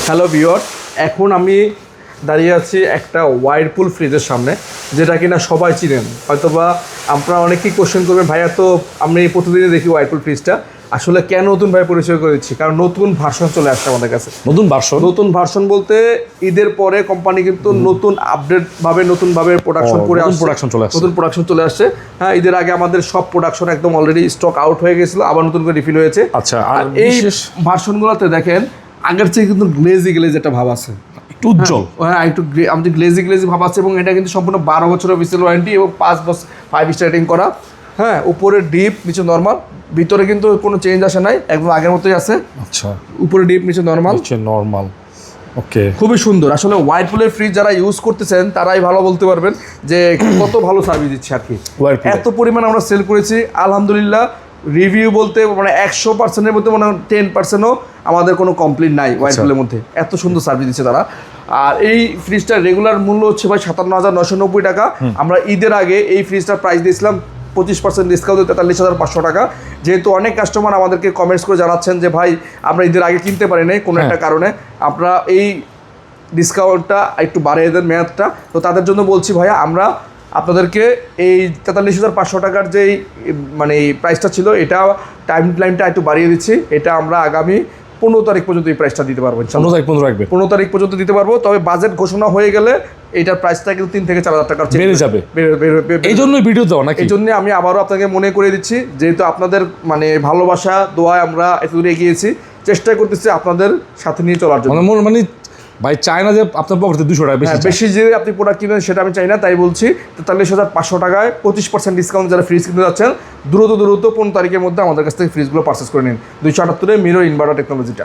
Hello viewer, এখন আমি দাঁড়িয়ে আছি একটা ওয়াইরপুল ফ্রিজের সামনে, যেটা কিনা সবাই চিনেন। হয়তোবা আপনারা অনেকেই কোশ্চেন করবেন, ভাইয়া তো আমি প্রতিদিনই দেখি ওয়াইরপুল ফ্রিজটা, আসলে কেন নতুন ভাই পরিচয় করে দিচ্ছি, কারণ নতুন ভার্সন চলে আসছে আমাদের কাছে। নতুন ভার্সন বলতে ঈদের পরে কোম্পানি কিন্তু নতুন আপডেট ভাবে নতুনভাবে প্রোডাকশন করে নতুন প্রোডাকশন চলে আসছে। হ্যাঁ, ঈদের আগে আমাদের সব প্রোডাকশন একদম অলরেডি স্টক আউট হয়ে গেছিল, আবার নতুন করে রিফিল হয়েছে। আচ্ছা, আর এই ভার্সনগুলোতে দেখেন আগের চেয়ে কিন্তু গ্লেজি একটা ভাব আছে, একটু উজ্জ্বল। হ্যাঁ, একটু আমাদের গ্লেজি ভাব আছে, এবং এটা কিন্তু সম্পূর্ণ 12 বছরের অফিসিয়াল ওয়ারেন্টি এবং 5 বছর 5 স্টার রেটিং করা। হ্যাঁ, উপরে ডিপ, নিচে নর্মাল, ভিতরে কিন্তু কোনো চেঞ্জ আসে নাই, একদম আগের মতোই আছে। আচ্ছা, উপরে ডিপ, নিচে নর্মাল। ওকে, খুবই সুন্দর। আসলে ওয়াইরপুলের ফ্রিজ যারা ইউজ করতেছেন তারাই ভালো বলতে পারবেন যে কত ভালো সার্ভিস দিচ্ছে আর কি। এত পরিমাণ আমরা সেল করেছি আলহামদুলিল্লাহ। রিভিউ বলতে মানে 100%-এর মধ্যে মানে 10%ও আমাদের কোনো কমপ্লেইন নাই ওয়াইরপুলের মধ্যে। এত সুন্দর সার্ভিস দিচ্ছে তারা। আর এই ফ্রিজটার রেগুলার মূল্য হচ্ছে ভাই 57,990 টাকা। আমরা ঈদের আগে এই ফ্রিজটার প্রাইস দিয়েছিলাম 25% ডিসকাউন্ট, 43,500 টাকা। যেহেতু অনেক কাস্টমার আমাদেরকে কমেন্টস করে জানাচ্ছেন যে ভাই আমরা ঈদের আগে কিনতে পারি নাই কোনো একটা কারণে, আপনারা এই ডিসকাউন্টটা একটু বাড়িয়ে দেন মেয়াদটা। তো তাদের জন্য বলছি ভাইয়া, আমরা আপনাদেরকে এই 43,500 টাকার যেই মানে প্রাইসটা ছিল, এটা টাইমলাইনটা একটু বাড়িয়ে দিচ্ছি। এটা আমরা আগামী 15 তারিখ পর্যন্ত এই প্রাইসটা দিতে পারবো। 15 তারিখ পর্যন্ত দিতে পারবো। তবে বাজেট ঘোষণা হয়ে গেলে এটার প্রাইসটা কিন্তু 3 থেকে 4,000 টাকার বেড়ে যাবে। এই জন্যই ভিডিও দেওয়া নাকি? এই জন্য আমি আবারও আপনাকে মনে করে দিচ্ছি, যেহেতু আপনাদের মানে ভালোবাসা দোয়ায় আমরা এত দূরে এগিয়েছি, চেষ্টা করতেছি আপনাদের সাথে নিয়ে চলার জন্য। মানে ভাই চাই না যে আপনার পকেটে 200 টাকা বেশি যে আপনি প্রোডাক্ট কিনেন সেটা আমি চাই না, তাই বলছি 43,500 টাকায় 25% ডিসকাউন্ট যারা ফ্রিজ কিনতে যাচ্ছেন দ্রুত 15 তারিখের মধ্যে আমাদের কাছ থেকে ফ্রিজগুলো পারচেস করে নিন। 278 মিরর ইনভার্টার টেকনোলজিটা।